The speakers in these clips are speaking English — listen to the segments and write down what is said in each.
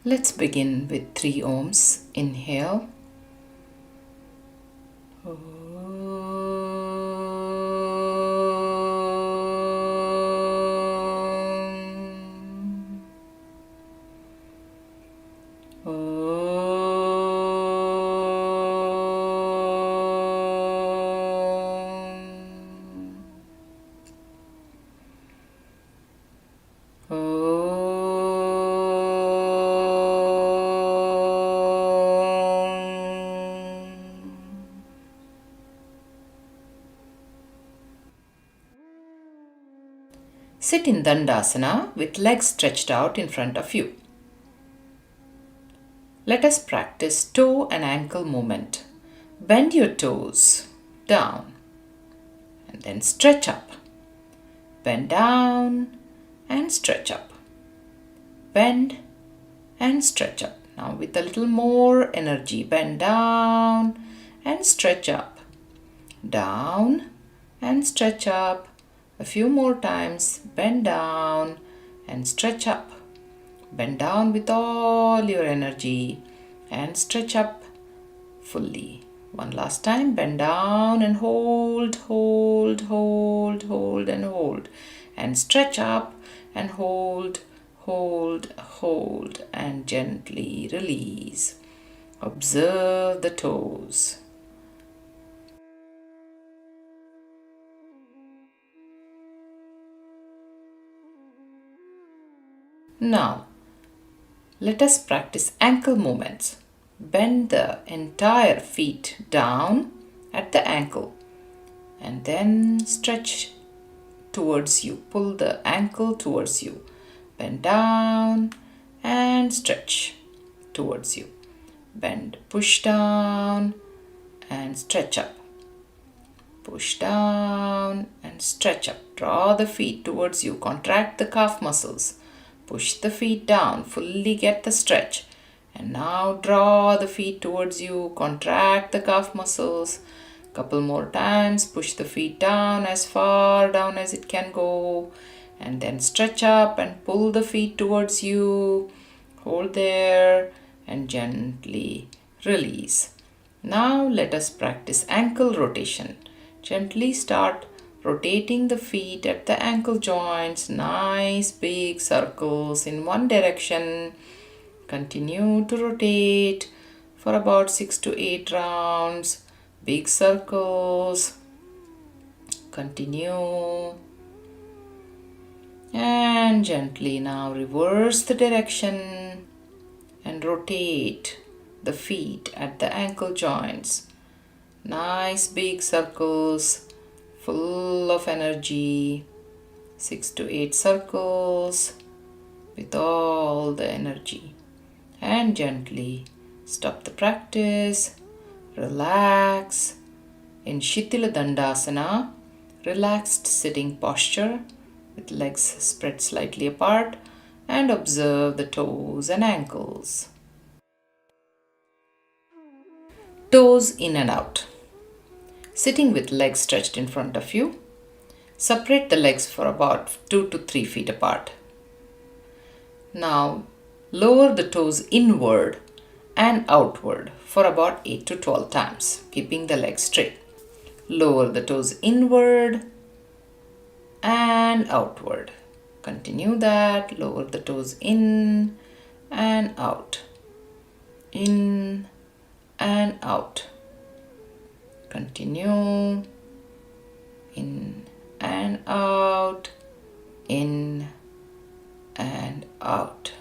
Let's begin with 3 ohms. Inhale. Sit in Dandasana with legs stretched out in front of you. Let us practice toe and ankle movement. Bend your toes down and then stretch up. Bend down and stretch up. Bend and stretch up. Now with a little more energy, bend down and stretch up. Down and stretch up. A few more times, bend down and stretch up. Bend down with all your energy and stretch up fully. One last time, bend down and hold and hold. And stretch up and hold and gently release. Observe the toes. Now, let us practice ankle movements. Bend the entire feet down at the ankle and then stretch towards you. Pull the ankle towards you. Bend down and stretch towards you. Bend, push down and stretch up. Push down and stretch up. Draw the feet towards you. Contract the calf muscles. Push the feet down, fully get the stretch. And now draw the feet towards you, contract the calf muscles. Couple more times, push the feet down as far down as it can go. And then stretch up and pull the feet towards you. Hold there and gently release. Now let us practice ankle rotation. Gently start rotating the feet at the ankle joints, nice big circles in one direction. Continue to rotate for about 6 to 8 rounds, big circles. Continue. And gently now reverse the direction and rotate the feet at the ankle joints. Nice big circles. Full of energy, 6 to 8 circles with all the energy. And gently stop the practice, relax in Dandasana, relaxed sitting posture with legs spread slightly apart, and observe the toes and ankles. Toes in and out. Sitting with legs stretched in front of you, separate the legs for about 2 to 3 feet apart. Now, lower the toes inward and outward for about 8 to 12 times, keeping the legs straight. Lower the toes inward and outward. Continue that. Lower the toes in and out. In and out. Continue. In and out. In and out.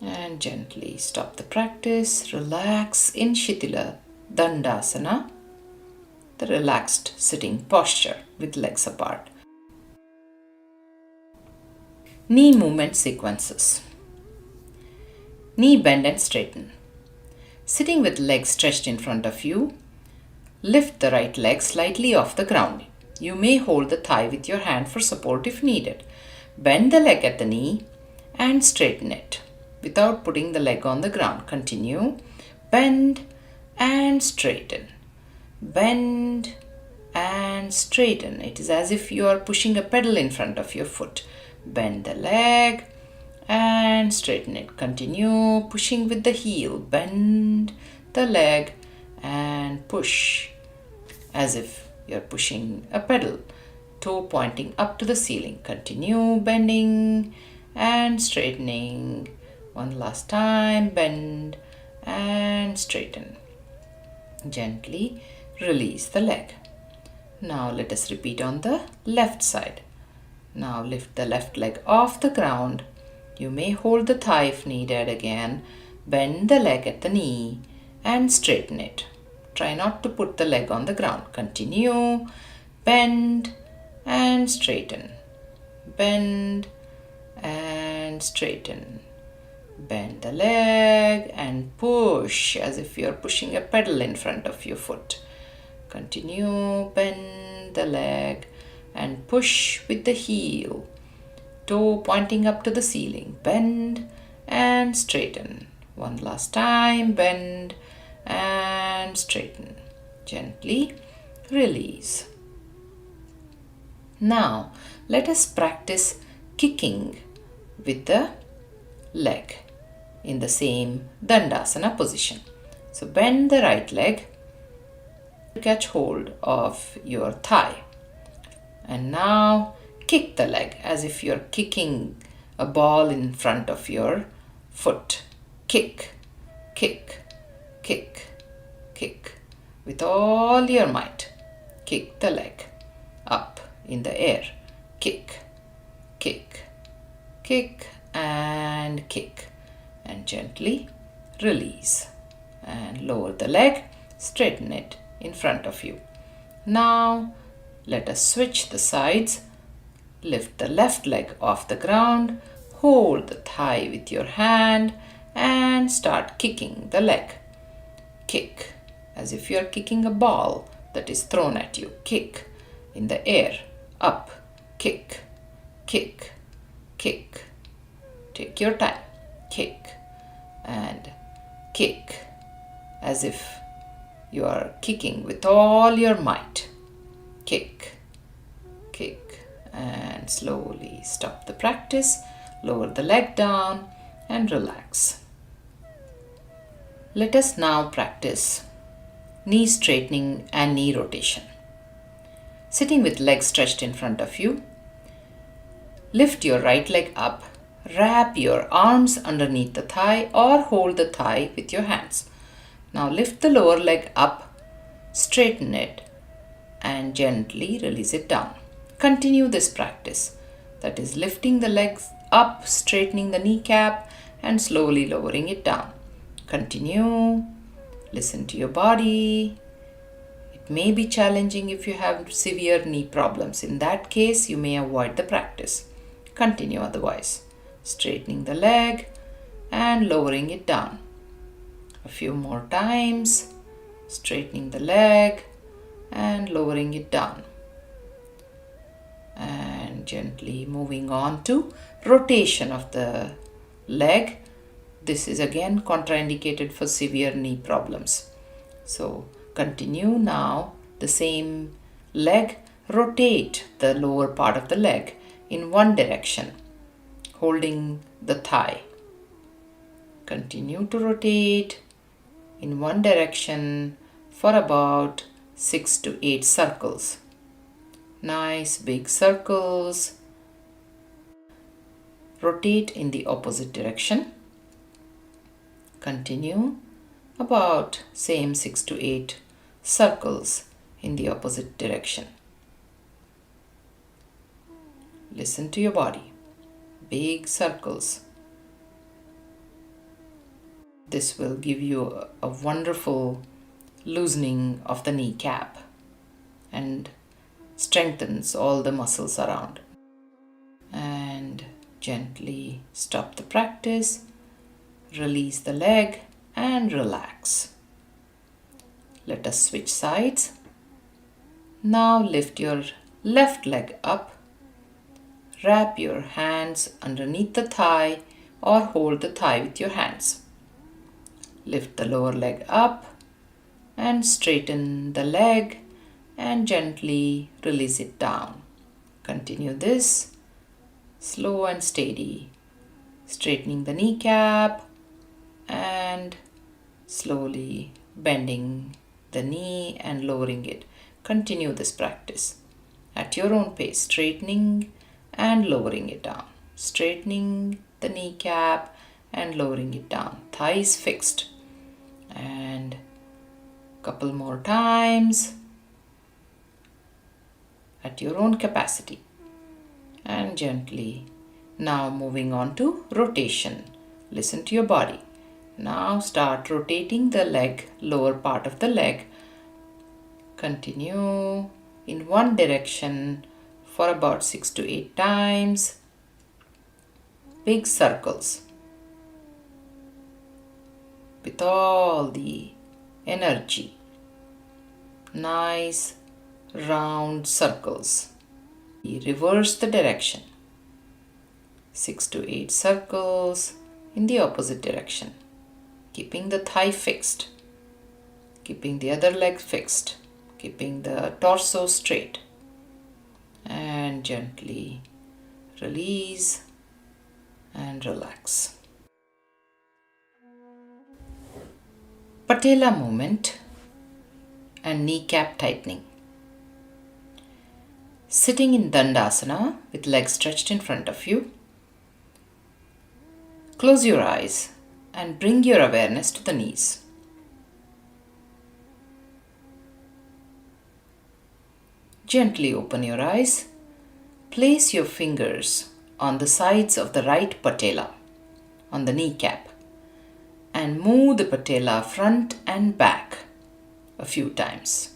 And gently stop the practice. Relax in Dandasana, the relaxed sitting posture with legs apart. Knee movement sequences. Knee bend and straighten. Sitting with legs stretched in front of you, lift the right leg slightly off the ground. You may hold the thigh with your hand for support if needed. Bend the leg at the knee and straighten it without putting the leg on the ground. Continue. Bend and straighten. Bend and straighten. It is as if you are pushing a pedal in front of your foot. Bend the leg and straighten it. Continue pushing with the heel. Bend the leg and push as if you're pushing a pedal. Toe pointing up to the ceiling. Continue bending and straightening. One last time. Bend and straighten. Gently release the leg. Now let us repeat on the left side. Now lift the left leg off the ground. You may hold the thigh if needed again. Bend the leg at the knee and straighten it. Try not to put the leg on the ground. Continue. Bend and straighten. Bend and straighten. Bend the leg and push as if you're pushing a pedal in front of your foot. Continue. Bend the leg and push with the heel. Toe pointing up to the ceiling. Bend and straighten. One last time. Bend and straighten. Gently release. Now let us practice kicking with the leg in the same Dandasana position. So bend the right leg, catch hold of your thigh, and now kick the leg as if you're kicking a ball in front of your foot. Kick, kick, kick, kick with all your might. Kick the leg up in the air. Kick, kick, kick, and kick, and gently release and lower the leg. Straighten it in front of you. Now let us switch the sides. Lift the left leg off the ground. Hold the thigh with your hand and start kicking the leg. Kick as if you are kicking a ball that is thrown at you. Kick in the air. Up. Kick, kick, kick. Take your time. Kick and kick as if you are kicking with all your might. Kick, kick, and slowly stop the practice. Lower the leg down and relax. Let us now practice knee straightening and knee rotation. Sitting with legs stretched in front of you, lift your right leg up. Wrap your arms underneath the thigh or hold the thigh with your hands. Now lift the lower leg up, straighten it, and gently release it down. Continue this practice, that is lifting the legs up, straightening the kneecap, and slowly lowering it down. Continue. Listen to your body. It may be challenging if you have severe knee problems. In that case, you may avoid the practice. Continue otherwise. Straightening the leg and lowering it down. A few more times. Straightening the leg and lowering it down. And gently moving on to rotation of the leg. This is again contraindicated for severe knee problems. So continue now the same leg. Rotate the lower part of the leg in one direction, holding the thigh. Continue to rotate in one direction for about 6 to 8 circles. Nice big circles. Rotate in the opposite direction. Continue about same 6 to 8 circles in the opposite direction. Listen to your body. Big circles. This will give you a wonderful loosening of the kneecap and strengthens all the muscles around. And gently stop the practice. Release the leg and relax. Let us switch sides. Now lift your left leg up. Wrap your hands underneath the thigh or hold the thigh with your hands. Lift the lower leg up and straighten the leg and gently release it down. Continue this slow and steady. straightening the kneecap and slowly bending the knee and lowering it. Continue this practice at your own pace, straightening and lowering it down, straightening the kneecap and lowering it down, thighs fixed. And couple more times at your own capacity, and gently. Now moving on to rotation. Listen to your body. Now start rotating the leg, lower part of the leg. Continue in one direction for about 6 to 8 times. Big circles with all the energy. Nice round circles. Reverse the direction. 6 to 8 circles in the opposite direction. Keeping the thigh fixed. Keeping the other leg fixed. Keeping the torso straight. And gently release and relax. Patella movement and kneecap tightening. Sitting in Dandasana with legs stretched in front of you. Close your eyes and bring your awareness to the knees. Gently open your eyes. Place your fingers on the sides of the right patella, on the kneecap, and move the patella front and back a few times.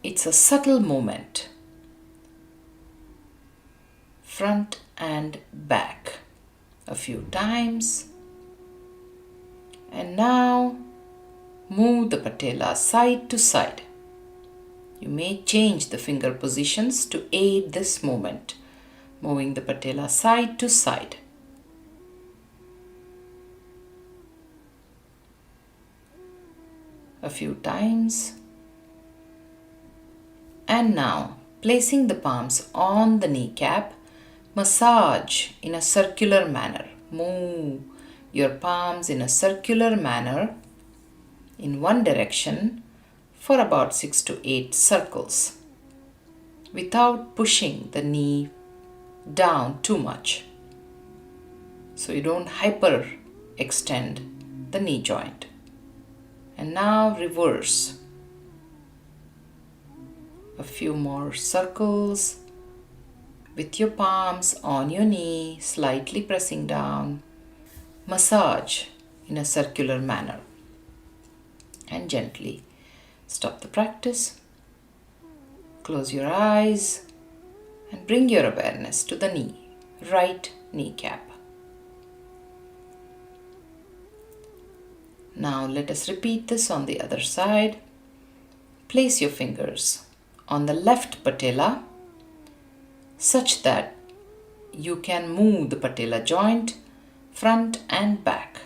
It's a subtle movement. Front and back a few times. And now move the patella side to side. You may change the finger positions to aid this movement, moving the patella side to side. A few times. And now, placing the palms on the kneecap, massage in a circular manner. Move your palms in a circular manner in one direction for about 6 to 8 circles without pushing the knee down too much, so you don't hyper extend the knee joint. And now reverse. A few more circles with your palms on your knee, slightly pressing down. Massage in a circular manner. And gently stop the practice. Close your eyes and bring your awareness to the knee, right kneecap. Now let us repeat this on the other side. Place your fingers on the left patella such that you can move the patella joint front and back.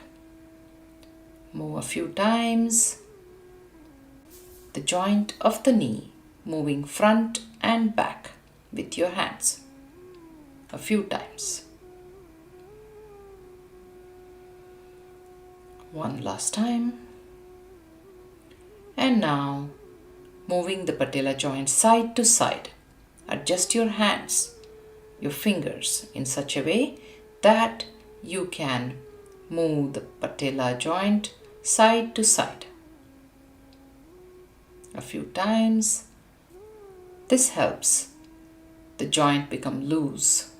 Move a few times. The joint of the knee moving front and back with your hands. A few times. One last time. And now, moving the patella joint side to side. Adjust your hands, your fingers in such a way that you can move the patella joint side to side. A few times. This helps the joint become loose.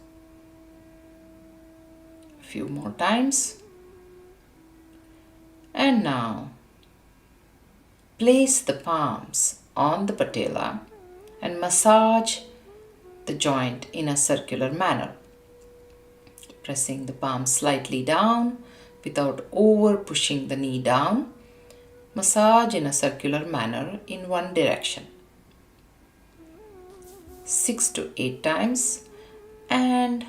A few more times. And now, place the palms on the patella and massage the joint in a circular manner, pressing the palms slightly down without over pushing the knee down. Massage in a circular manner in one direction. 6 to 8 times, and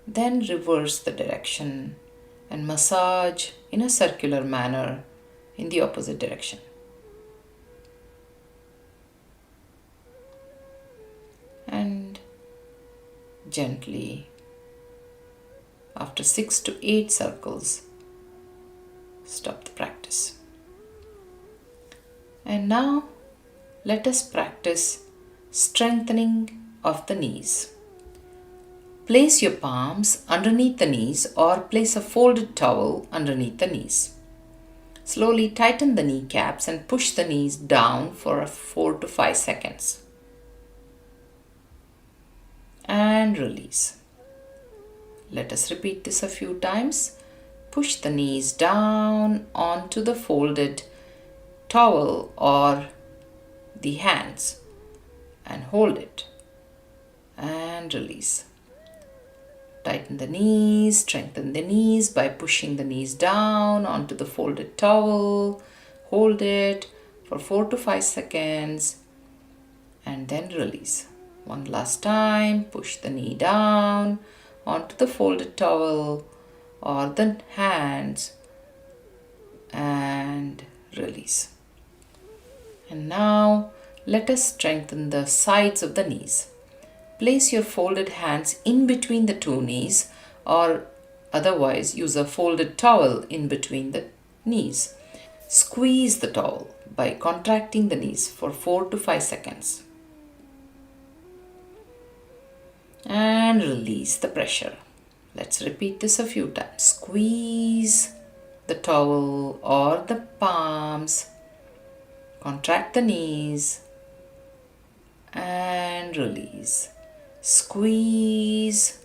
then reverse the direction and massage in a circular manner in the opposite direction. And gently After 6 to 8 circles, stop the practice. And now let us practice strengthening of the knees. Place your palms underneath the knees or place a folded towel underneath the knees. Slowly tighten the kneecaps and push the knees down for 4 to 5 seconds. And release. Let us repeat this a few times. Push the knees down onto the folded towel or the hands and hold it and release. Tighten the knees, strengthen the knees by pushing the knees down onto the folded towel. Hold it for 4 to 5 seconds and then release. One last time, push the knee down onto the folded towel or the hands and release. And now let us strengthen the sides of the knees. Place your folded hands in between the two knees or otherwise use a folded towel in between the knees. Squeeze the towel by contracting the knees for 4 to 5 seconds. And release the pressure. Let's repeat this a few times. Squeeze the towel or the palms. Contract the knees and release. Squeeze,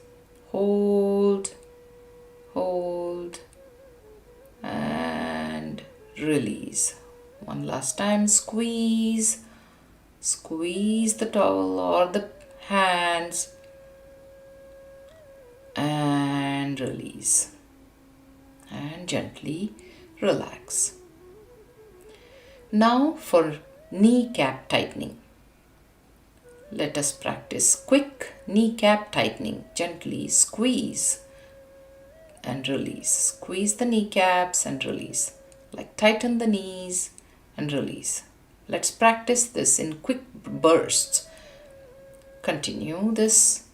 hold, and release. One last time. Squeeze the towel or the hands and release. And gently relax. Now for kneecap tightening. Let us practice quick kneecap tightening. Gently squeeze and release. Squeeze the kneecaps and release. Like tighten the knees and release. Let's practice this in quick bursts. Continue this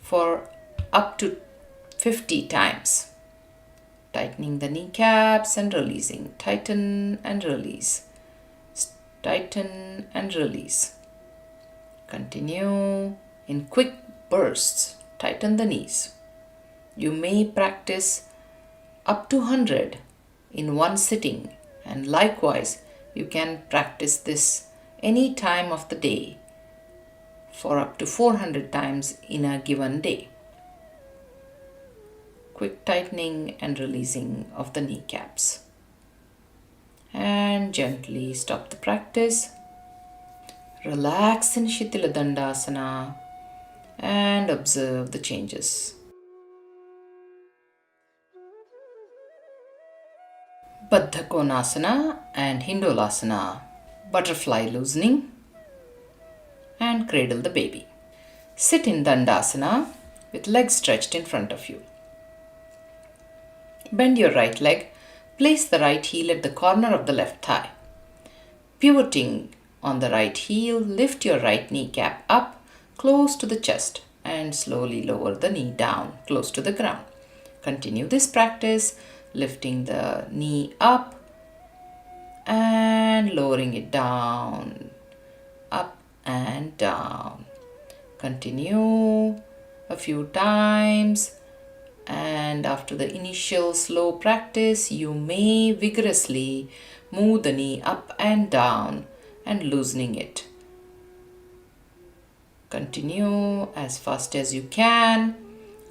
for up to 50 times. Tightening the kneecaps and releasing. Tighten and release. Tighten and release. Continue in quick bursts. Tighten the knees. You may practice up to 100 in one sitting, and likewise you can practice this any time of the day for up to 400 times in a given day. Quick tightening and releasing of the kneecaps. And gently stop the practice. Relax in Dandasana and observe the changes. Baddhakonasana and Hindolasana, butterfly loosening and cradle the baby. Sit in Dandasana with legs stretched in front of you. Bend your right leg. Place the right heel at the corner of the left thigh. Pivoting on the right heel, lift your right kneecap up close to the chest and slowly lower the knee down close to the ground. Continue this practice, lifting the knee up and lowering it down, up and down. Continue a few times. And after the initial slow practice, you may vigorously move the knee up and down and loosening it. Continue as fast as you can.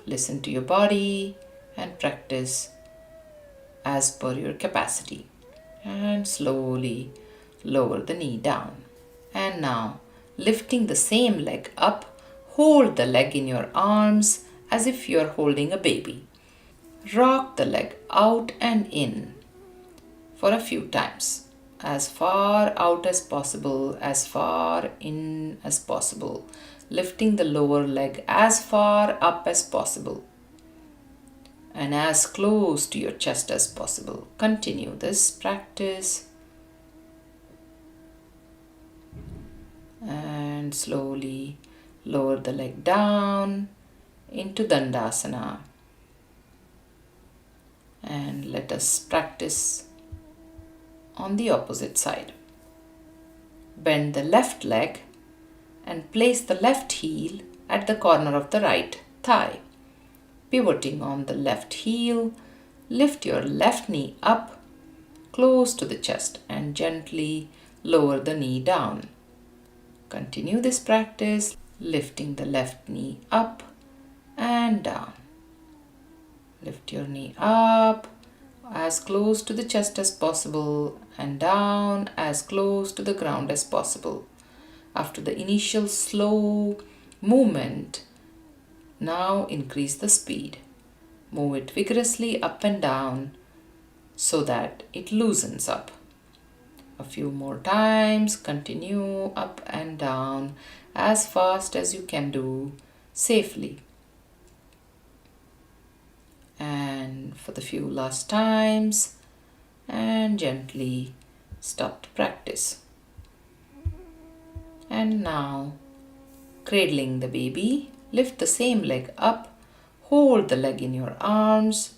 Listen to your body and practice as per your capacity. And slowly lower the knee down. And now, lifting the same leg up, hold the leg in your arms as if you are holding a baby. Rock the leg out and in for a few times, as far out as possible, as far in as possible, lifting the lower leg as far up as possible and as close to your chest as possible. Continue this practice and slowly lower the leg down into Dandasana And let us practice on the opposite side. Bend the left leg and place the left heel at the corner of the right thigh. Pivoting on the left heel, lift your left knee up close to the chest and gently lower the knee down. Continue this practice, lifting the left knee up and down. Lift your knee up as close to the chest as possible and down as close to the ground as possible. After the initial slow movement, now increase the speed. Move it vigorously up and down so that it loosens up. A few more times, continue up and down as fast as you can do safely. And for the few last times, and gently stop the practice. And now, cradling the baby, lift the same leg up, hold the leg in your arms,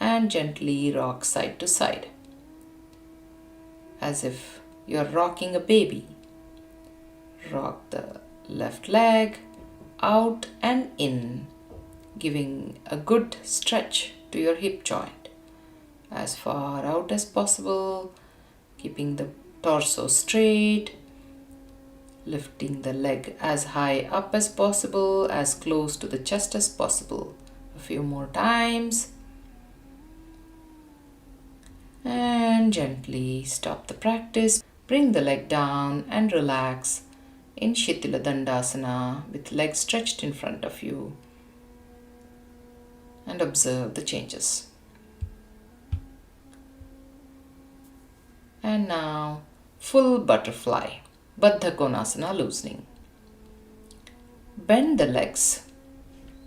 and gently rock side to side, as if you're rocking a baby. Rock the left leg out and in, giving a good stretch to your hip joint, as far out as possible, keeping the torso straight, lifting the leg as high up as possible, as close to the chest as possible. A few more times. And gently stop the practice. Bring the leg down and relax in Shalabhasana with legs stretched in front of you. And observe the changes. And now, full butterfly, baddhakonasana loosening. Bend the legs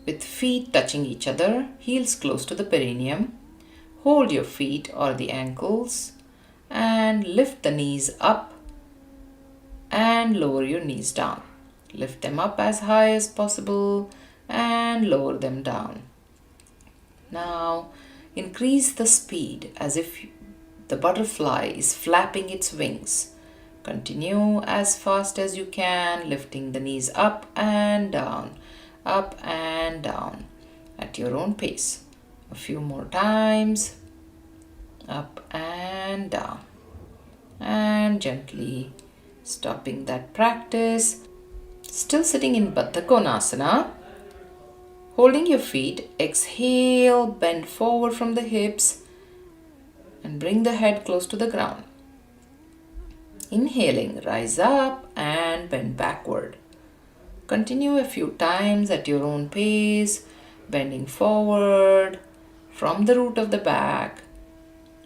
with feet touching each other, heels close to the perineum. Hold your feet or the ankles and lift the knees up and lower your knees down. Lift them up as high as possible and lower them down. Now, increase the speed as if the butterfly is flapping its wings. Continue as fast as you can, lifting the knees up and down at your own pace. A few more times, up and down, and gently stopping that practice. Still sitting in baddhakonasana, holding your feet, exhale, bend forward from the hips and bring the head close to the ground. Inhaling, rise up and bend backward. Continue a few times at your own pace, bending forward from the root of the back.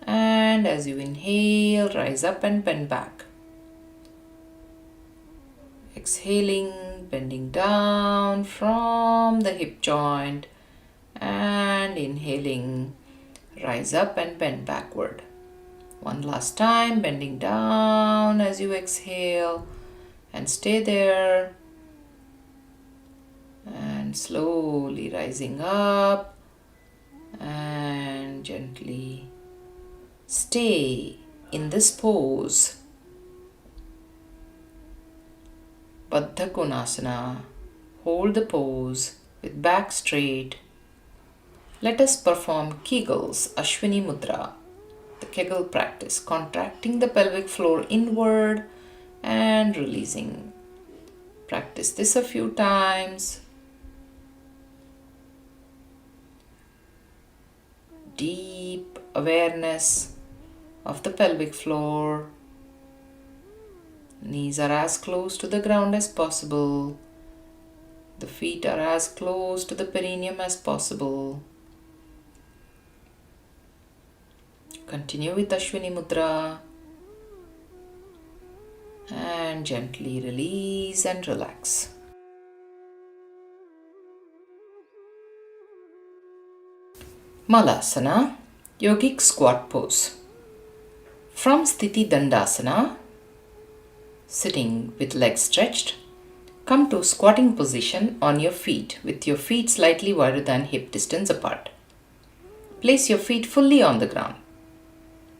And as you inhale, rise up and bend back. Exhaling, bending down from the hip joint. And inhaling, rise up and bend backward. One last time, bending down as you exhale. And stay there. And slowly rising up. And gently stay in this pose. Baddhakonasana. Hold the pose with back straight. Let us perform Kegels, Ashwini Mudra, the Kegel practice, contracting the pelvic floor inward and releasing. Practice this a few times. Deep awareness of the pelvic floor. Knees are as close to the ground as possible. The feet are as close to the perineum as possible. Continue with Ashwini Mudra and gently release and relax. Malasana, Yogic squat pose. From Setubandhasana, sitting with legs stretched, come to squatting position on your feet with your feet slightly wider than hip distance apart. Place your feet fully on the ground.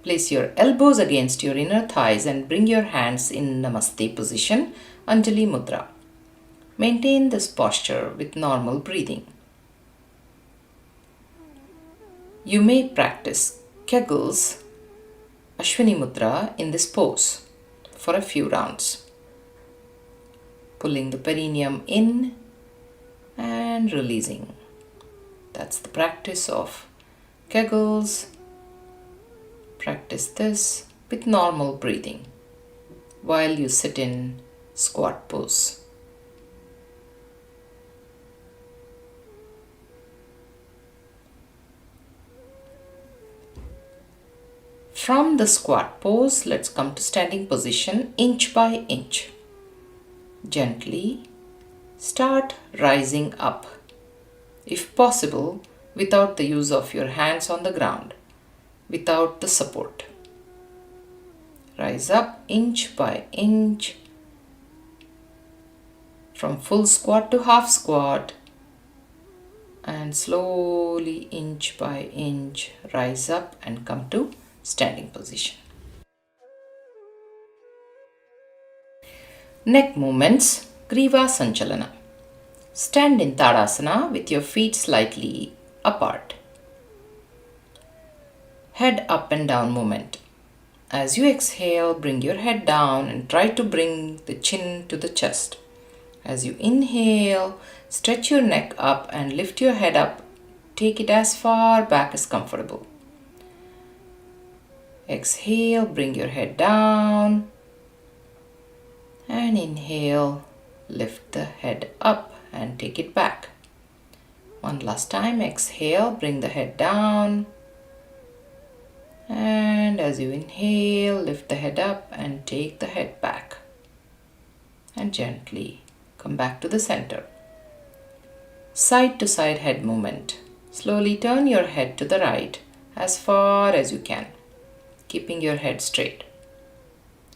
Place your elbows against your inner thighs and bring your hands in Namaste position, Anjali Mudra. Maintain this posture with normal breathing. You may practice Kegels, Ashwini Mudra in this pose for a few rounds. Pulling the perineum in and releasing. That's the practice of Kegels. Practice this with normal breathing while you sit in squat pose. From the squat pose, let's come to standing position inch by inch. Gently start rising up, if possible, without the use of your hands on the ground, without the support. Rise up inch by inch, from full squat to half squat, and slowly inch by inch rise up and come to standing position. Neck movements, Padasanchalana. Stand in Tadasana with your feet slightly apart. Head up and down movement. As you exhale, bring your head down and try to bring the chin to the chest. As you inhale, stretch your neck up and lift your head up. Take it as far back as comfortable. Exhale, bring your head down. And inhale, lift the head up and take it back. One last time, exhale, bring the head down. And as you inhale, lift the head up and take the head back. And gently come back to the center. Side to side head movement. Slowly turn your head to the right as far as you can, keeping your head straight.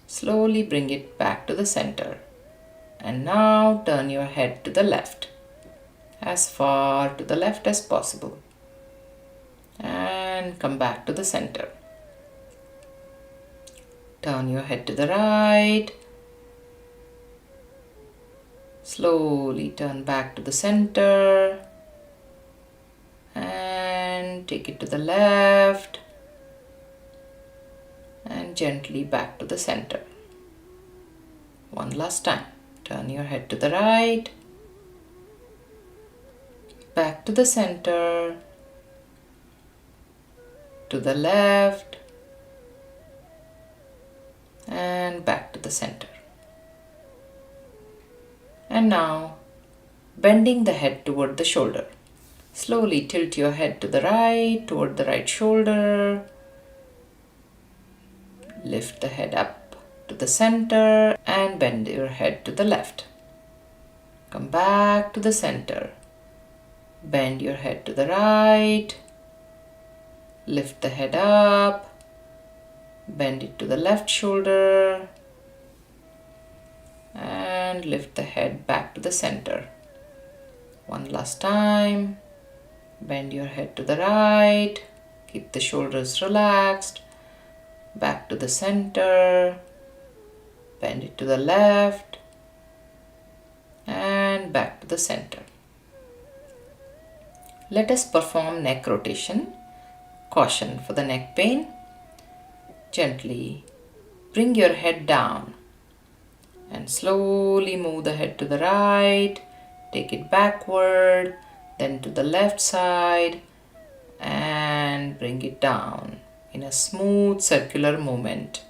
Slowly bring it back to the center. And now turn your head to the left, as far to the left as possible. And come back to the center. Turn your head to the right. Slowly turn back to the center. And take it to the left. And gently back to the center. One last time. Turn your head to the right. Back to the center. To the left. And back to the center. And now, bending the head toward the shoulder. Slowly tilt your head to the right, toward the right shoulder. Lift the head up to the center and bend your head to the left. Come back to the center. Bend your head to the right. Lift the head up. Bend it to the left shoulder. And lift the head back to the center. One last time. Bend your head to the right. Keep the shoulders relaxed. Back to the center. Bend it to the left. And back to the center. Let us perform neck rotation. Caution for the neck pain. Gently bring your head down and slowly move the head to the right. Take it backward, then to the left side and bring it down in a smooth circular movement.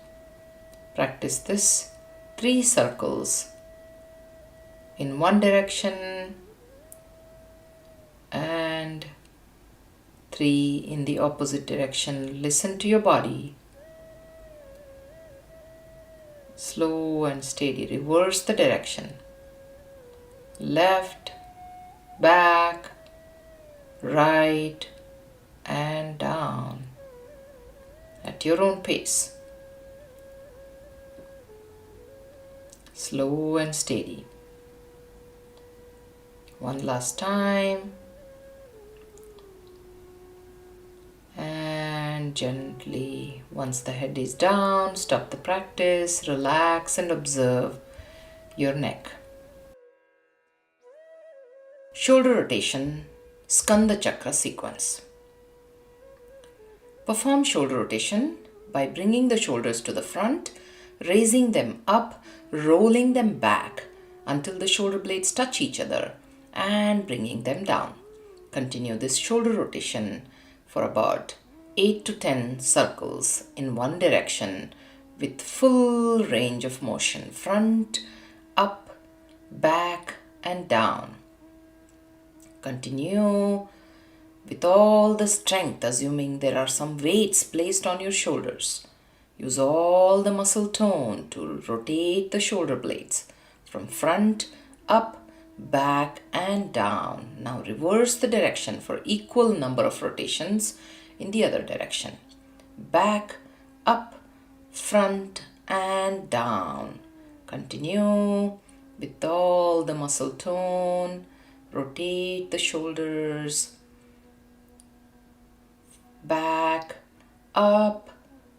Practice this 3 circles in one direction and 3 in the opposite direction. Listen to your body. Slow and steady. Reverse the direction. Left, back, right, and down at your own pace. Slow and steady. One last time. And gently, once the head is down, stop the practice, relax and observe your neck. Shoulder rotation, Skanda Chakra sequence. Perform shoulder rotation by bringing the shoulders to the front, raising them up, rolling them back until the shoulder blades touch each other and bringing them down. Continue this shoulder rotation for about 8 to 10 circles in one direction with full range of motion, front, up, back and down. Continue with all the strength, assuming there are some weights placed on your shoulders. Use all the muscle tone to rotate the shoulder blades from front, up, back and down. Now reverse the direction for equal number of rotations in the other direction. Back, up, front and down. Continue with all the muscle tone. Rotate the shoulders. Back, up,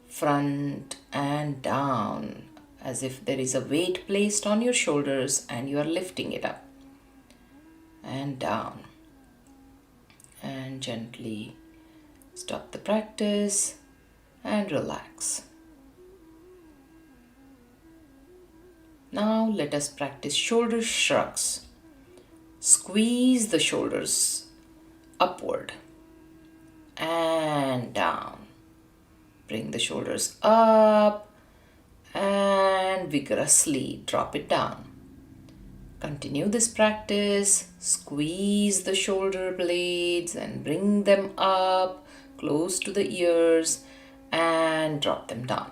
front and down, as if there is a weight placed on your shoulders and you are lifting it up and down. And gently stop the practice and relax. Now let us practice shoulder shrugs. Squeeze the shoulders upward and down. Bring the shoulders up and vigorously drop it down. Continue this practice. Squeeze the shoulder blades and bring them up close to the ears and drop them down.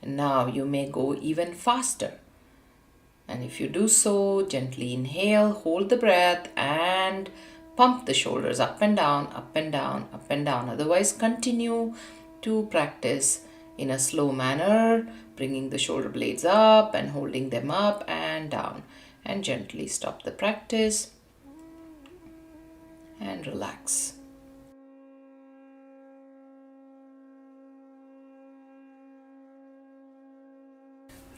And now you may go even faster. And if you do so, gently inhale, hold the breath and pump the shoulders up and down, up and down, up and down. Otherwise, continue to practice in a slow manner, bringing the shoulder blades up and holding them up and down. And gently stop the practice and relax.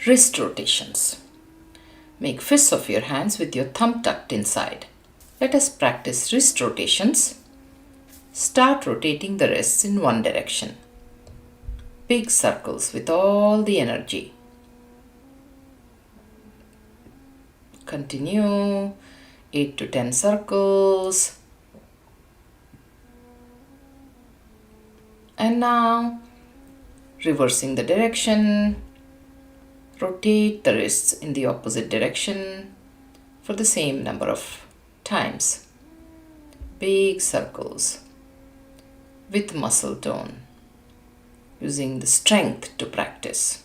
Wrist rotations. Make fists of your hands with your thumb tucked inside. Let us practice wrist rotations. Start rotating the wrists in one direction. Big circles with all the energy. Continue 8 to 10 circles. And now, reversing the direction, rotate the wrists in the opposite direction for the same number of times. Big circles with muscle tone, using the strength to practice.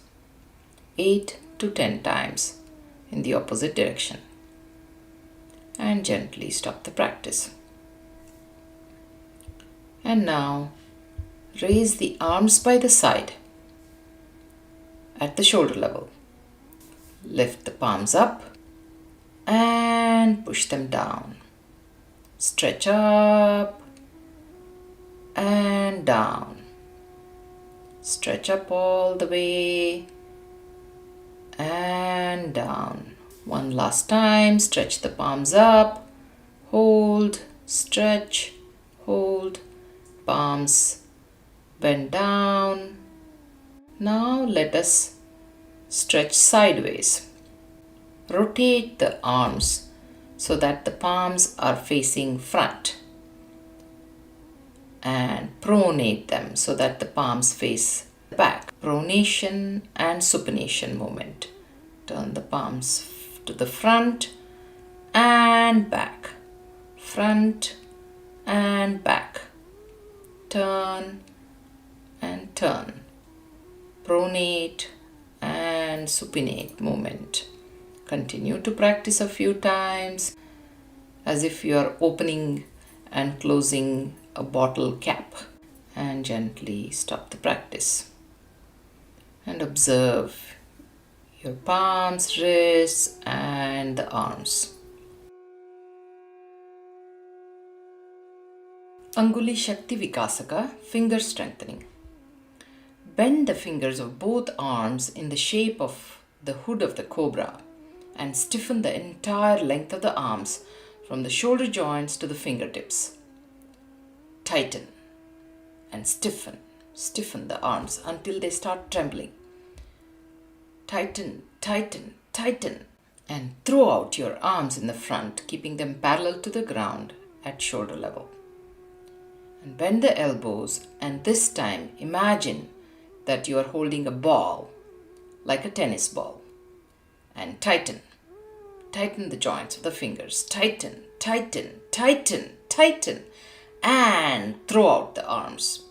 8 to 10 times in the opposite direction. And gently stop the practice. And now, raise the arms by the side at the shoulder level. Lift the palms up and push them down. Stretch up and down. Stretch up all the way and down. One last time, stretch the palms up, hold, stretch, hold, palms bend down. Now let us stretch sideways. Rotate the arms so that the palms are facing front and pronate them so that the palms face back. Pronation and supination movement. Turn the palms to the front and back. Front and back. Turn and turn. Pronate and supinate movement. Continue to practice a few times as if you are opening and closing a bottle cap, and gently stop the practice and observe your palms, wrists and the arms. Anguli Shakti Vikasana, finger strengthening. Bend the fingers of both arms in the shape of the hood of the cobra and stiffen the entire length of the arms from the shoulder joints to the fingertips. Tighten and stiffen. Stiffen the arms until they start trembling. Tighten, tighten, tighten. And throw out your arms in the front, keeping them parallel to the ground at shoulder level. And bend the elbows, and this time imagine that you are holding a ball, like a tennis ball. And tighten. Tighten the joints of the fingers. Tighten, tighten, tighten, tighten. And throw out the arms.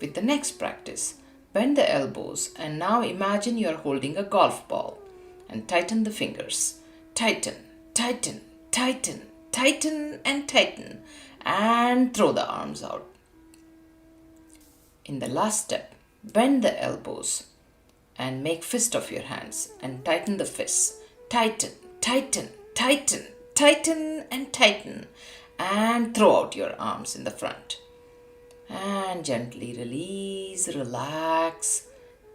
With the next practice, bend the elbows, and now imagine you are holding a golf ball. And tighten the fingers. Tighten, tighten, tighten, tighten, and tighten. And throw the arms out. In the last step, bend the elbows and make fist of your hands and tighten the fists. Tighten, tighten, tighten, tighten, and tighten. And throw out your arms in the front. And gently release, relax,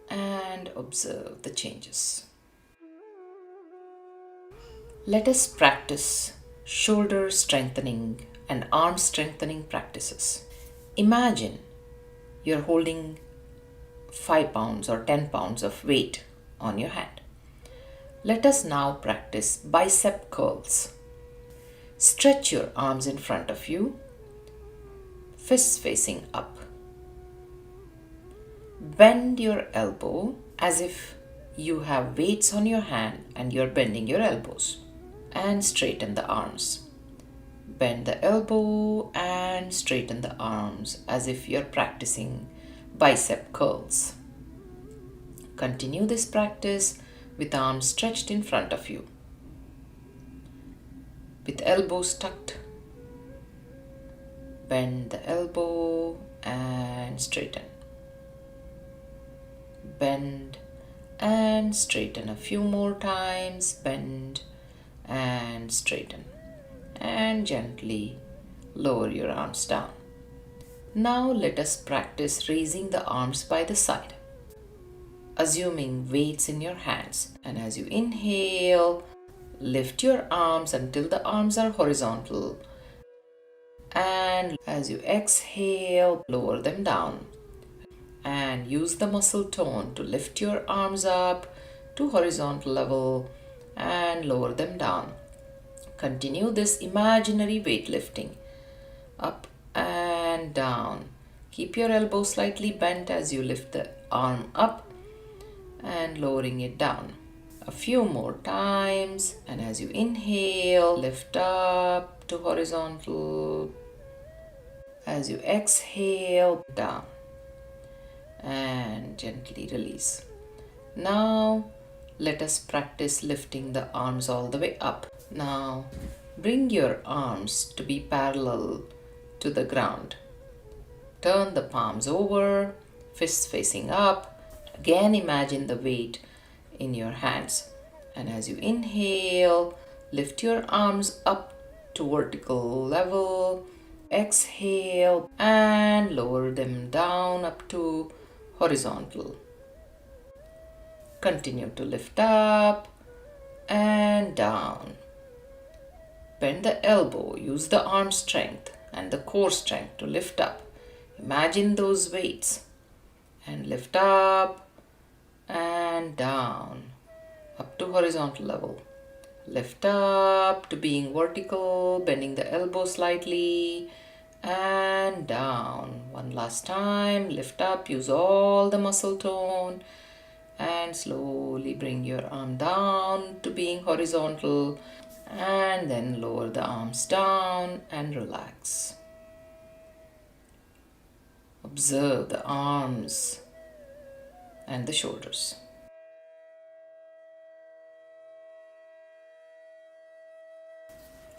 and observe the changes. Let us practice shoulder strengthening and arm strengthening practices. Imagine you're holding 5 pounds or 10 pounds of weight on your hand. Let us now practice bicep curls. Stretch your arms in front of you, fists facing up. Bend your elbow as if you have weights on your hand and you're bending your elbows. And straighten the arms. Bend the elbow and straighten the arms as if you're practicing bicep curls. Continue this practice with arms stretched in front of you, with elbows tucked. Bend the elbow and straighten. Bend and straighten a few more times. Bend and straighten. And gently lower your arms down. Now let us practice raising the arms by the side, assuming weights in your hands. And as you inhale, lift your arms until the arms are horizontal. And as you exhale, lower them down. And use the muscle tone to lift your arms up to horizontal level and lower them down. Continue this imaginary weightlifting up and down. Keep your elbow slightly bent as you lift the arm up and lowering it down. A few more times, and as you inhale, lift up to horizontal. As you exhale, down and gently release. Now let us practice lifting the arms all the way up. Now bring your arms to be parallel to the ground. Turn the palms over, fists facing up. Again, imagine the weight in your hands. And as you inhale, lift your arms up to vertical level. Exhale and lower them down up to horizontal. Continue to lift up and down. Bend the elbow, use the arm strength and the core strength to lift up. Imagine those weights and lift up and down up to horizontal level. Lift up to being vertical, bending the elbow slightly and down. One last time, lift up, use all the muscle tone and slowly bring your arm down to being horizontal and then lower the arms down and relax. Observe the arms and the shoulders.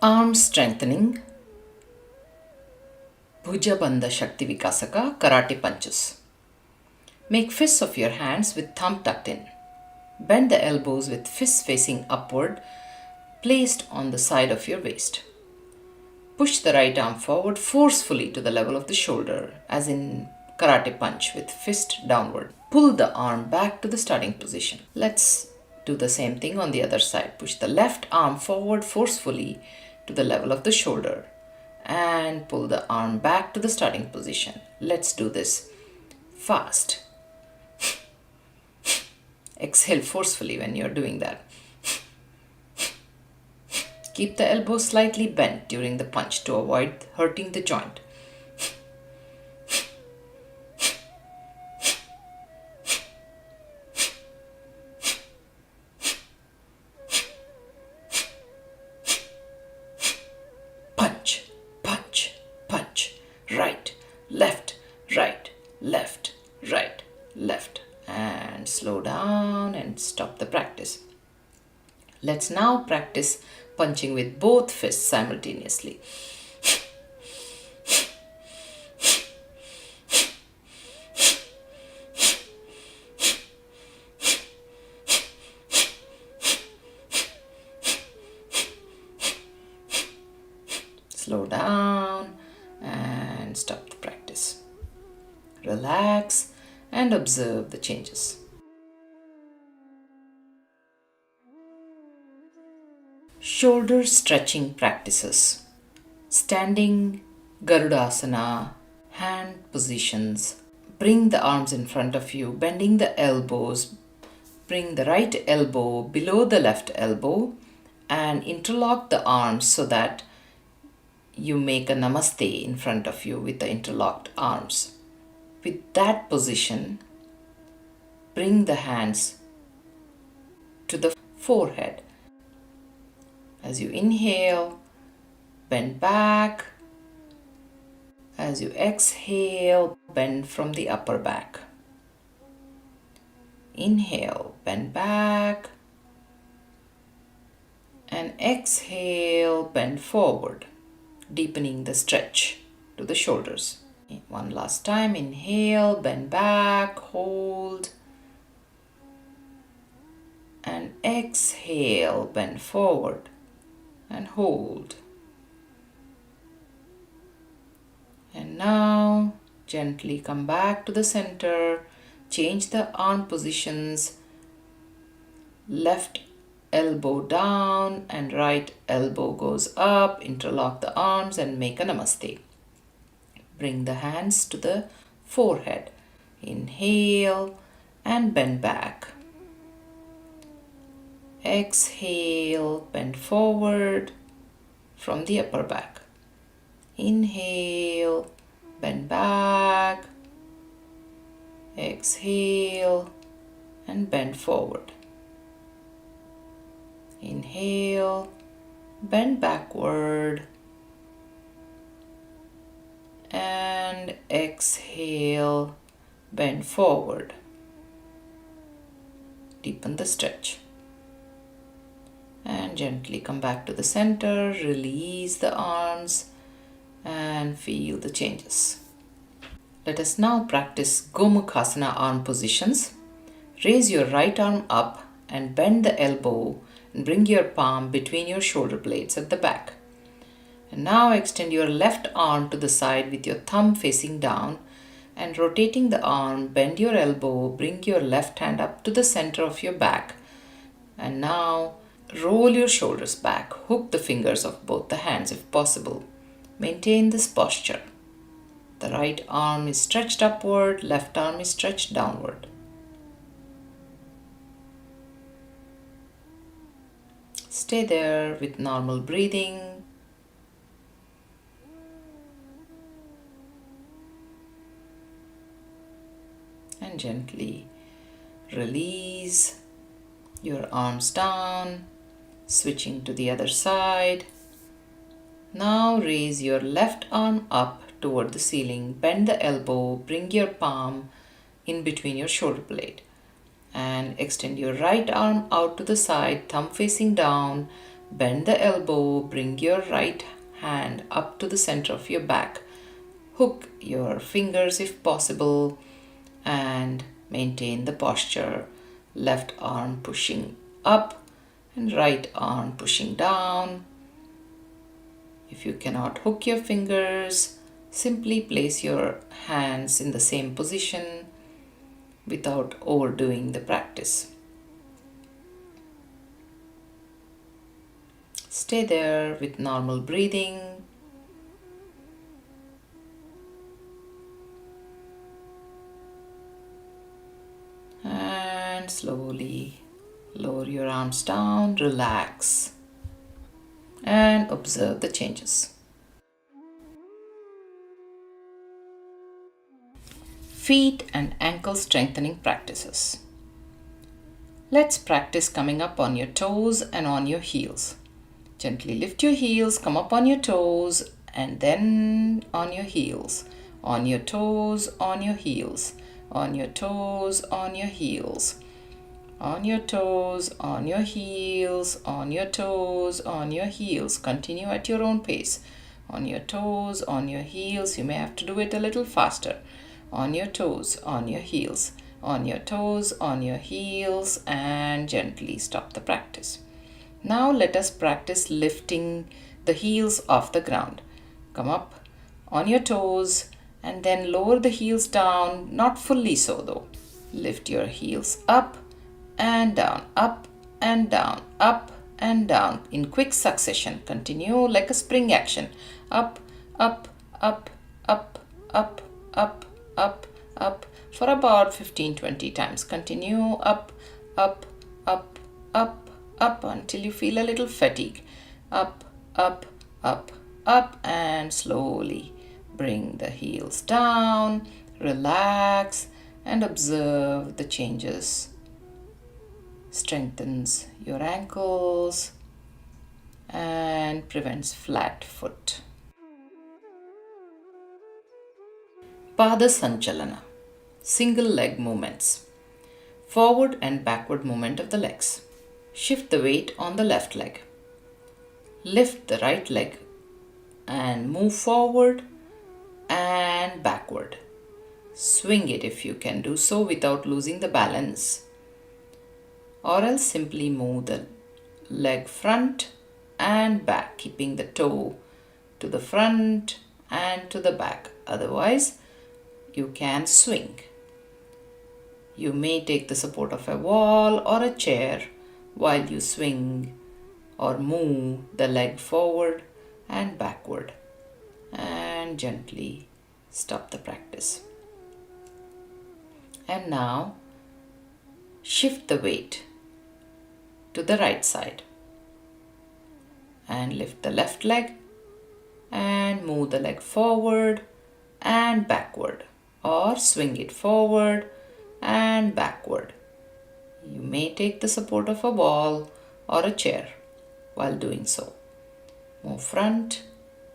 Arm strengthening. Bhujangasana Shakti Vikasana karate punches. Make fists of your hands with thumb tucked in. Bend the elbows with fists facing upward, placed on the side of your waist. Push the right arm forward forcefully to the level of the shoulder, as in karate punch with fist downward. Pull the arm back to the starting position. Let's do the same thing on the other side. Push the left arm forward forcefully to the level of the shoulder and pull the arm back to the starting position. Let's do this fast. Exhale forcefully when you're doing that. Keep the elbow slightly bent during the punch to avoid hurting the joint. Punch, punch, punch. Right, left, right, left, right, left. And slow down and stop the practice. Let's now practice punching with both fists simultaneously. Slow down and stop the practice. Relax and observe the changes. Shoulder stretching practices. Standing Garudasana, hand positions. Bring the arms in front of you, bending the elbows. Bring the right elbow below the left elbow and interlock the arms so that you make a namaste in front of you with the interlocked arms. With that position, bring the hands to the forehead. As you inhale, bend back. As you exhale, bend from the upper back. Inhale, bend back. And exhale, bend forward, deepening the stretch to the shoulders. One last time, inhale, bend back, hold. And exhale, bend forward and hold. And now gently come back to the center. Change the arm positions. Left elbow down and right elbow goes up. Interlock the arms and make a namaste. Bring the hands to the forehead. Inhale and bend back. Exhale, bend forward from the upper back. Inhale, bend back. Exhale and bend forward. Inhale, bend backward. And exhale, bend forward. Deepen the stretch. And gently come back to the center, release the arms and feel the changes. Let us now practice Gomukhasana arm positions. Raise your right arm up and bend the elbow and bring your palm between your shoulder blades at the back. And now extend your left arm to the side with your thumb facing down and rotating the arm, bend your elbow, bring your left hand up to the center of your back. And now roll your shoulders back, hook the fingers of both the hands if possible. Maintain this posture. The right arm is stretched upward, left arm is stretched downward. Stay there with normal breathing. And gently release your arms down, switching to the other side. Now raise your left arm up toward the ceiling, bend the elbow, bring your palm in between your shoulder blade and extend your right arm out to the side, thumb facing down, bend the elbow, bring your right hand up to the center of your back, hook your fingers if possible and maintain the posture. Left arm pushing up and right arm pushing down. If you cannot hook your fingers, Simply place your hands in the same position without overdoing the practice. Stay there with normal breathing. And slowly lower your arms down, relax, and observe the changes. Feet and ankle strengthening practices. Let's practice coming up on your toes and on your heels. Gently lift your heels, come up on your toes, and then on your heels. On your toes, on your heels. On your toes, on your heels. On your toes, on your heels. On your toes, on your heels. Continue at your own pace. On your toes, on your heels. You may have to do it a little faster. On your toes, on your heels. On your toes, on your heels, and gently stop the practice. Now let us practice lifting the heels off the ground. Come up on your toes and then lower the heels down, not fully so though. Lift your heels up and down, up and down, up and down in quick succession. Continue like a spring action. Up, up, up, up, up, up, up, up for about 15-20 times. Continue up, up, up, up, up until you feel a little fatigue. Up, up, up, up, and slowly bring the heels down, relax, and observe the changes. Strengthens your ankles and prevents flat foot. Padasanchalana, single leg movements. Forward and backward movement of the legs. Shift the weight on the left leg. Lift the right leg and move forward and backward. Swing it if you can do so without losing the balance. Or else simply move the leg front and back, keeping the toe to the front and to the back. Otherwise, you can swing. You may take the support of a wall or a chair while you swing or move the leg forward and backward, and gently stop the practice. And now shift the weight to the right side and lift the left leg and move the leg forward and backward, or swing it forward and backward. You may take the support of a wall or a chair while doing so. Move front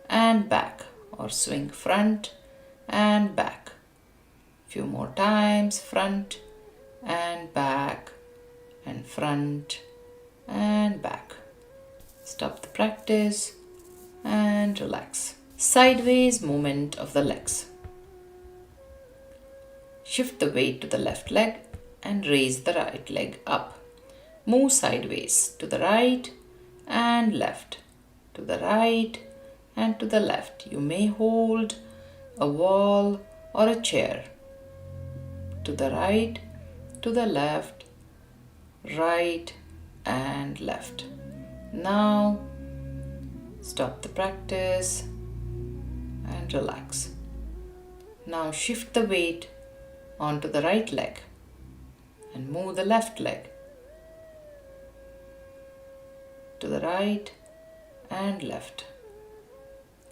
and back, or swing front and back. Few more times, front and back and front and back. Stop the practice and relax. Sideways movement of the legs. Shift the weight to the left leg and raise the right leg up. Move sideways to the right and left, to the right and to the left. You may hold a wall or a chair. To the right, to the left, right and left. Now stop the practice and relax. Now shift the weight onto the right leg and move the left leg to the right and left.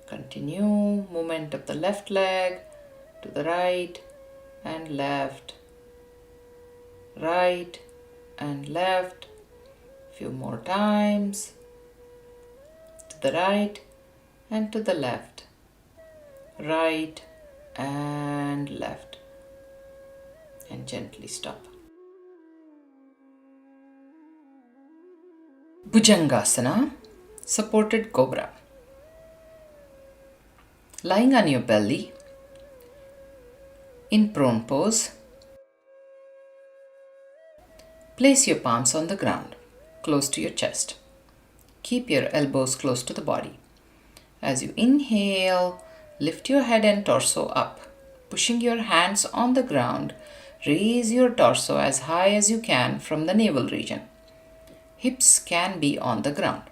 Continue movement of the left leg to the right and left, right and left. Few more times. To the right and to the left, right and left, and gently stop. Bhujangasana, supported cobra. Lying on your belly in prone pose, place your palms on the ground, close to your chest. Keep your elbows close to the body. As you inhale, lift your head and torso up. Pushing your hands on the ground, raise your torso as high as you can from the navel region. Hips can be on the ground.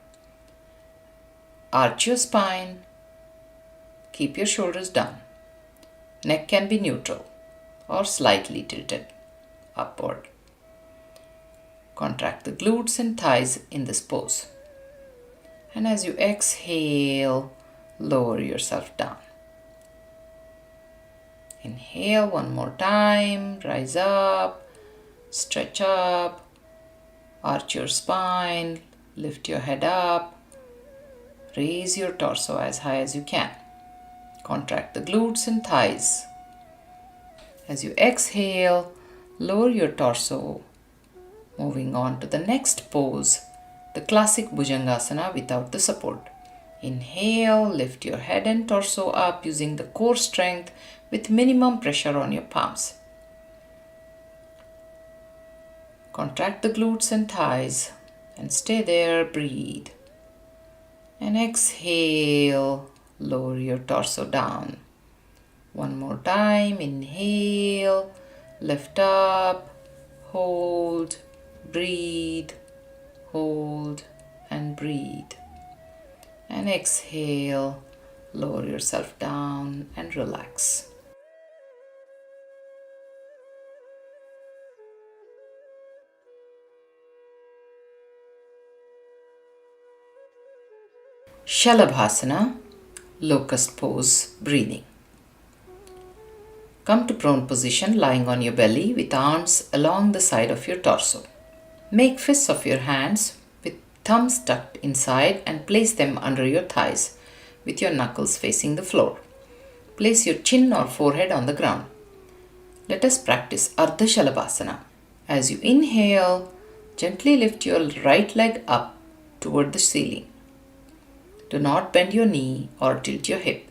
Arch your spine. Keep your shoulders down. Neck can be neutral or slightly tilted upward. Contract the glutes and thighs in this pose. And as you exhale, lower yourself down. Inhale one more time, rise up, stretch up, arch your spine, lift your head up, raise your torso as high as you can. Contract the glutes and thighs. As you exhale, lower your torso. Moving on to the next pose, the classic Bhujangasana without the support. Inhale, lift your head and torso up using the core strength with minimum pressure on your palms. Contract the glutes and thighs and stay there, breathe. And exhale, lower your torso down. One more time, inhale, lift up, hold, breathe, hold and breathe. And exhale, lower yourself down and relax. Shalabhasana, locust pose, breathing. Come to prone position, lying on your belly with arms along the side of your torso. Make fists of your hands with thumbs tucked inside and place them under your thighs with your knuckles facing the floor. Place your chin or forehead on the ground. Let us practice Ardha Shalabhasana. As you inhale, gently lift your right leg up toward the ceiling. Do not bend your knee or tilt your hip.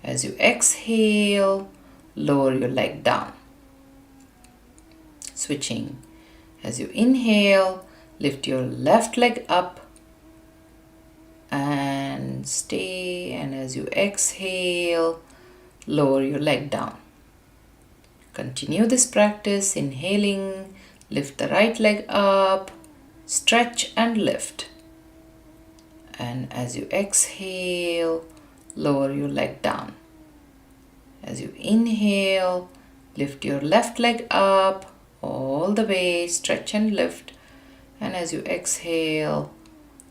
As you exhale, lower your leg down. Switching. As you inhale, lift your left leg up and stay. And as you exhale, lower your leg down. Continue this practice. Inhaling, lift the right leg up, stretch and lift. And as you exhale, lower your leg down. As you inhale, lift your left leg up all the way, stretch and lift. And as you exhale,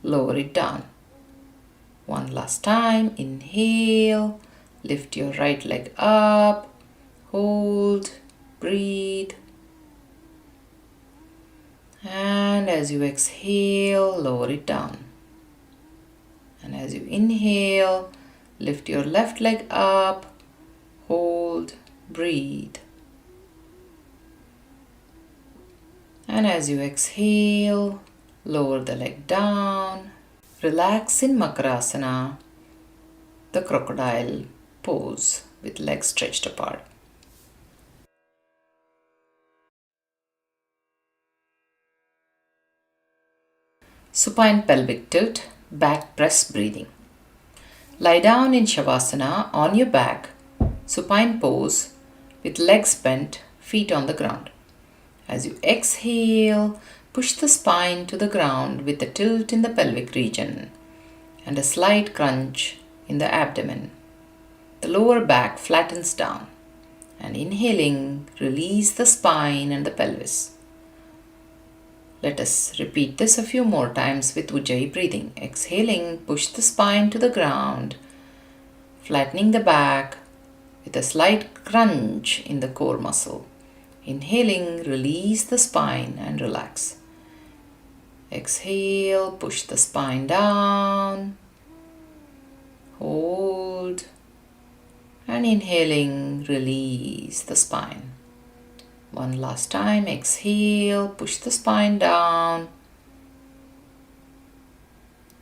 lower it down. One last time, inhale, lift your right leg up, hold, breathe. And as you exhale, lower it down. And as you inhale, lift your left leg up, hold, breathe. And as you exhale, lower the leg down. Relax in Markatasana, the crocodile pose with legs stretched apart. Supine pelvic tilt, back press breathing. Lie down in Shavasana on your back, supine pose with legs bent, feet on the ground. As you exhale, push the spine to the ground with a tilt in the pelvic region and a slight crunch in the abdomen. The lower back flattens down. And inhaling, release the spine and the pelvis. Let us repeat this a few more times with Ujjayi breathing. Exhaling, push the spine to the ground, flattening the back with a slight crunch in the core muscle. Inhaling, release the spine and relax. Exhale, push the spine down, hold, and inhaling, release the spine. One last time, exhale, push the spine down,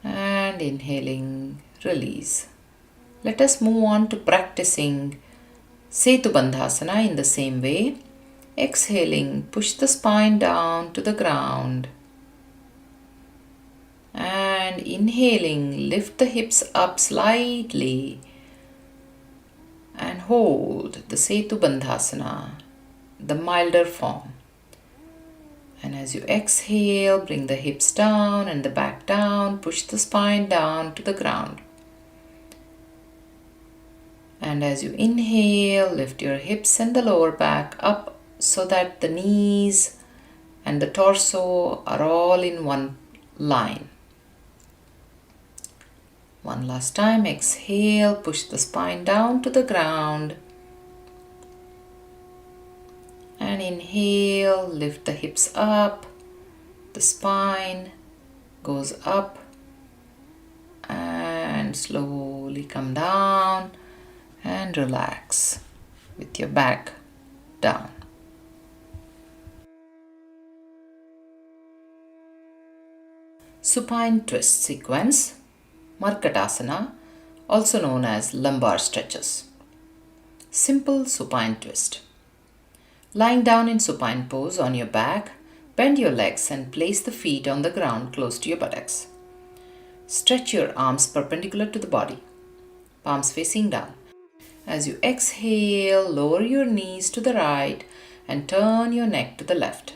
and inhaling, release. Let us move on to practicing Setubandhasana in the same way. Exhaling, push the spine down to the ground. And inhaling, lift the hips up slightly. hold the Setubandhasana, the milder form. And as you exhale, bring the hips down and the back down, push the spine down to the ground. And as you inhale, lift your hips and the lower back up so that the knees and the torso are all in one line. One last time, exhale, push the spine down to the ground. And inhale, lift the hips up, the spine goes up, and slowly come down and relax with your back down. Supine twist sequence, Markatasana, also known as lumbar stretches. Simple supine twist. Lying down in supine pose on your back, bend your legs and place the feet on the ground close to your buttocks. Stretch your arms perpendicular to the body, palms facing down. As you exhale, lower your knees to the right and turn your neck to the left.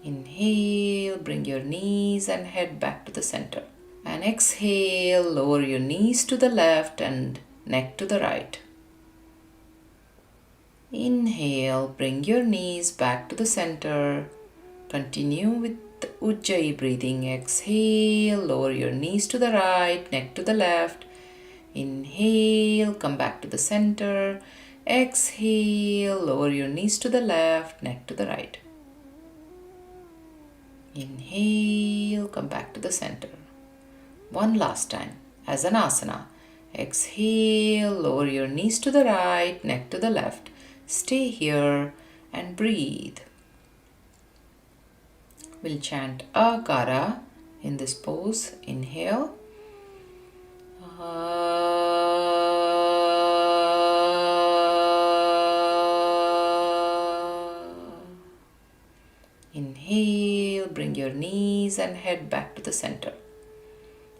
Inhale, bring your knees and head back to the center. And exhale, lower your knees to the left and neck to the right. Inhale, bring your knees back to the center. Continue with the Ujjayi breathing. Exhale, lower your knees to the right, neck to the left. Inhale, come back to the center. Exhale, lower your knees to the left, neck to the right. Inhale, come back to the center. One last time, as an asana. Exhale, lower your knees to the right, neck to the left. Stay here and breathe. We'll chant Akara in this pose. Inhale. Inhale, bring your knees and head back to the center.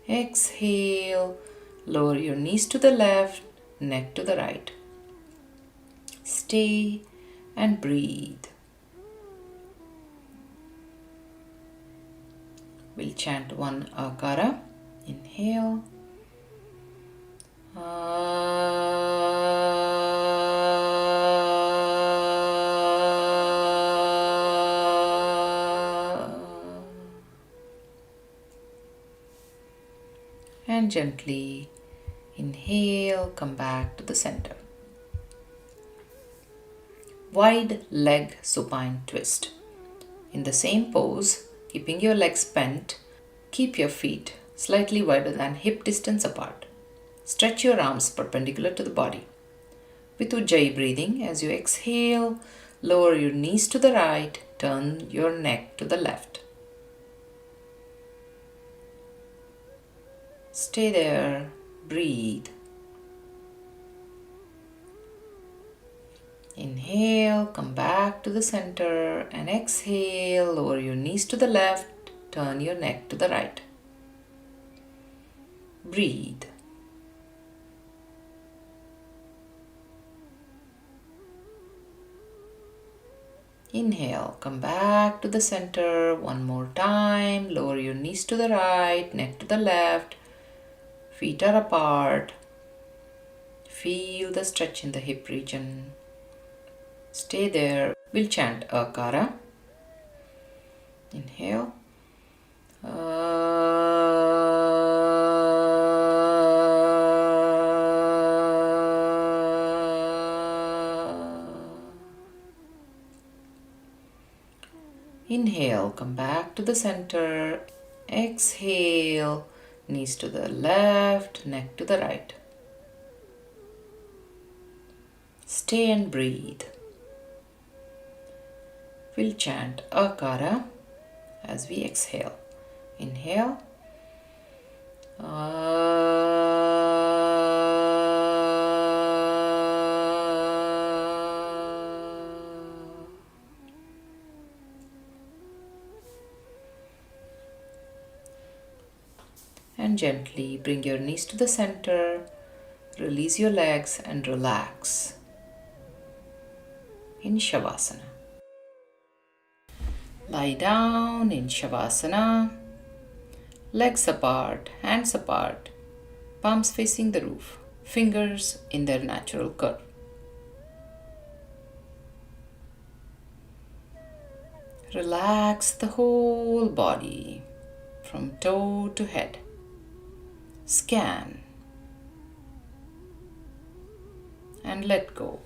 Exhale, lower your knees to the left, neck to the right. Stay and breathe. We'll chant one Akara. Inhale. And gently inhale, come back to the center. Wide leg supine twist. In the same pose, keeping your legs bent, keep your feet slightly wider than hip distance apart. Stretch your arms perpendicular to the body. With Ujjayi breathing, as you exhale, lower your knees to the right, turn your neck to the left. Stay there, breathe. Inhale, come back to the center and exhale, lower your knees to the left, turn your neck to the right. Breathe. Inhale, come back to the center one more time, lower your knees to the right, neck to the left, feet are apart. Feel the stretch in the hip region. Stay there. We'll chant Akara. Inhale. Inhale, come back to the center. Exhale, knees to the left, neck to the right. Stay and breathe. We'll chant Akara as we exhale. Inhale. And gently bring your knees to the center. Release your legs and relax in Shavasana. Lie down in Shavasana, legs apart, hands apart, palms facing the roof, fingers in their natural curve. Relax the whole body from toe to head. Scan and let go.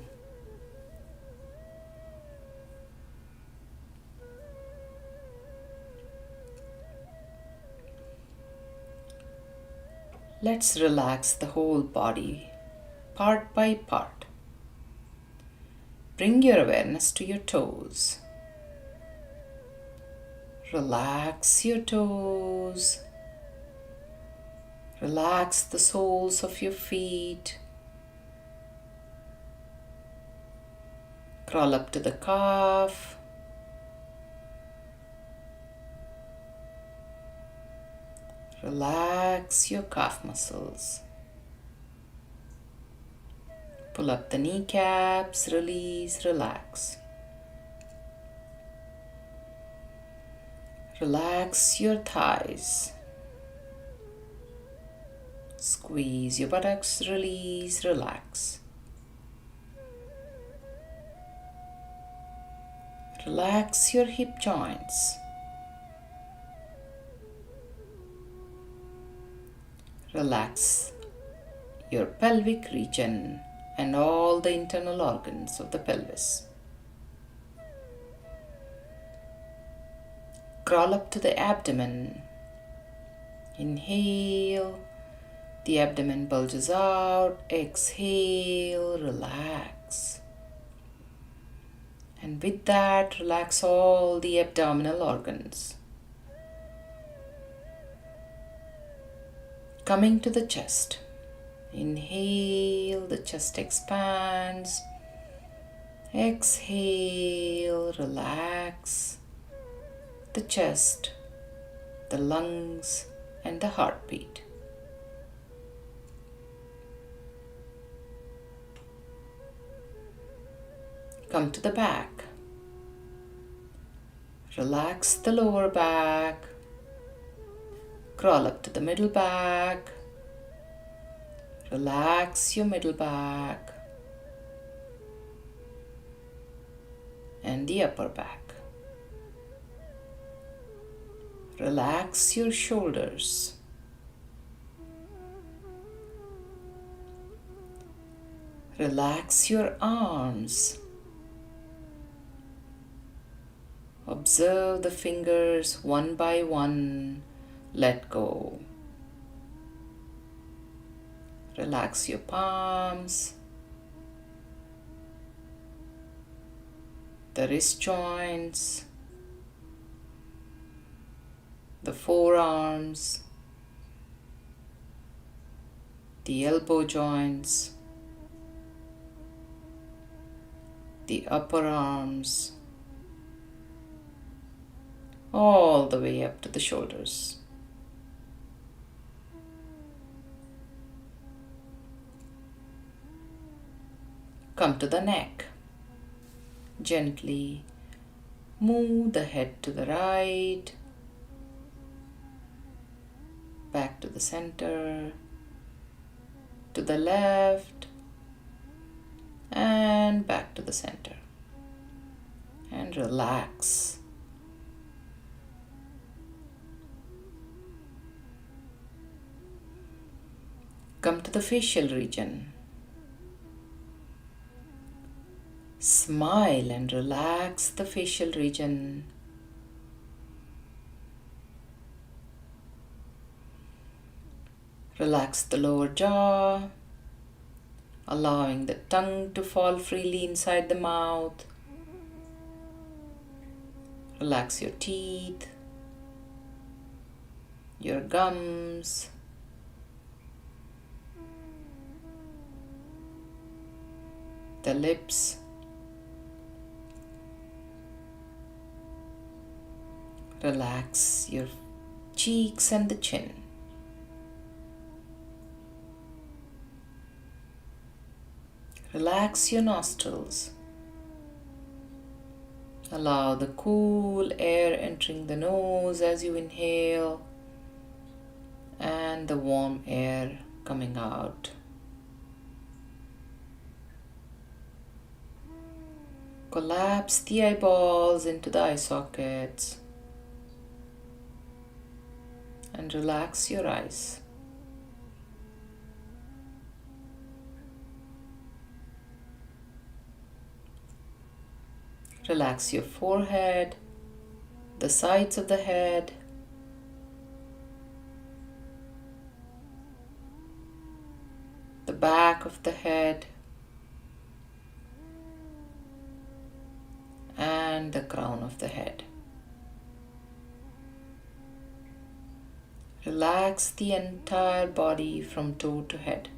Let's relax the whole body, part by part. Bring your awareness to your toes. Relax your toes. Relax the soles of your feet. Crawl up to the calf. Relax your calf muscles. Pull up the kneecaps, release, relax. Relax your thighs. Squeeze your buttocks, release, relax. Relax your hip joints. Relax your pelvic region and all the internal organs of the pelvis. Crawl up to the abdomen. Inhale, the abdomen bulges out. Exhale, relax. And with that, relax all the abdominal organs. Coming to the chest. Inhale, the chest expands. Exhale, relax the chest, the lungs, and the heartbeat. Come to the back. Relax the lower back. Crawl up to the middle back. Relax your middle back and the upper back. Relax your shoulders. Relax your arms. Observe the fingers one by one. Let go. Relax your palms, the wrist joints, the forearms, the elbow joints, the upper arms, all the way up to the shoulders. Come to the neck. Gently move the head to the right, back to the center, to the left, and back to the center. And relax. Come to the facial region. Smile and relax the facial region. Relax the lower jaw, allowing the tongue to fall freely inside the mouth. Relax your teeth, your gums, the lips. Relax your cheeks and the chin. Relax your nostrils. Allow the cool air entering the nose as you inhale and the warm air coming out. Collapse the eyeballs into the eye sockets and relax your eyes. Relax your forehead, the sides of the head, the back of the head, and the crown of the head. Relax the entire body from toe to head.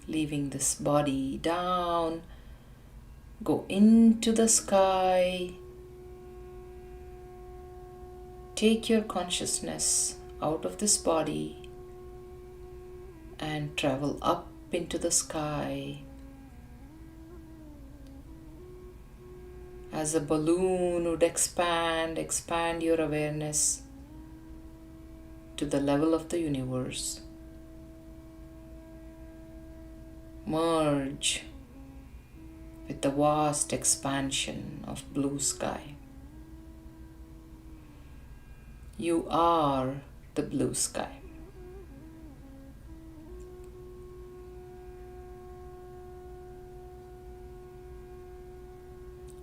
Leaving this body down, go into the sky. Take your consciousness out of this body and travel up into the sky. As a balloon would expand your awareness to the level of the universe. Merge with the vast expansion of blue sky. You are the blue sky.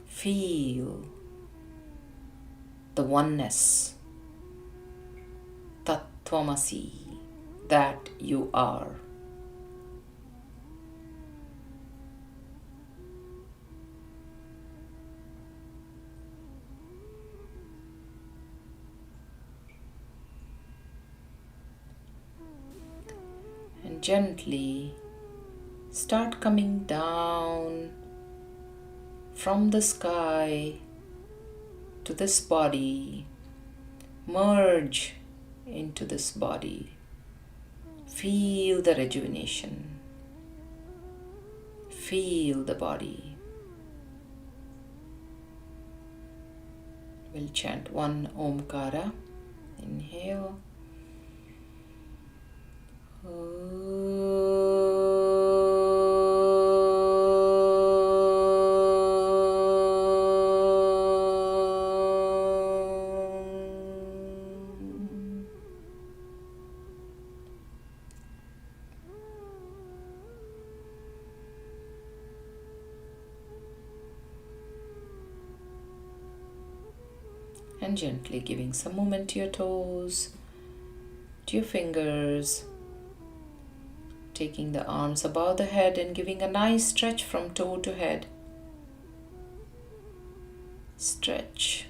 Feel the oneness, Tattvamasi, that you are. And gently start coming down from the sky to this body. Merge into this body. Feel the rejuvenation. Feel the body. We'll chant one Omkara. Inhale. And gently giving some movement to your toes, to your fingers, taking the arms above the head and giving a nice stretch from toe to head. Stretch.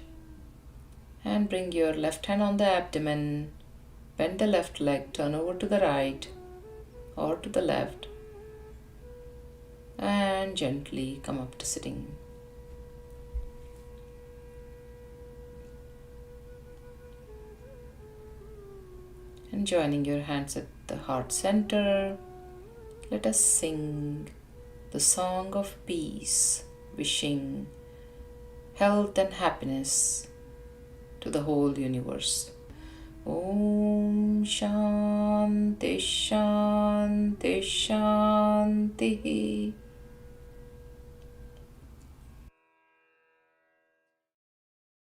And bring your left hand on the abdomen, bend the left leg, turn over to the right or to the left, and gently come up to sitting. And joining your hands at the heart center, let us sing the song of peace, wishing health and happiness to the whole universe. Om Shanti Shanti Shanti.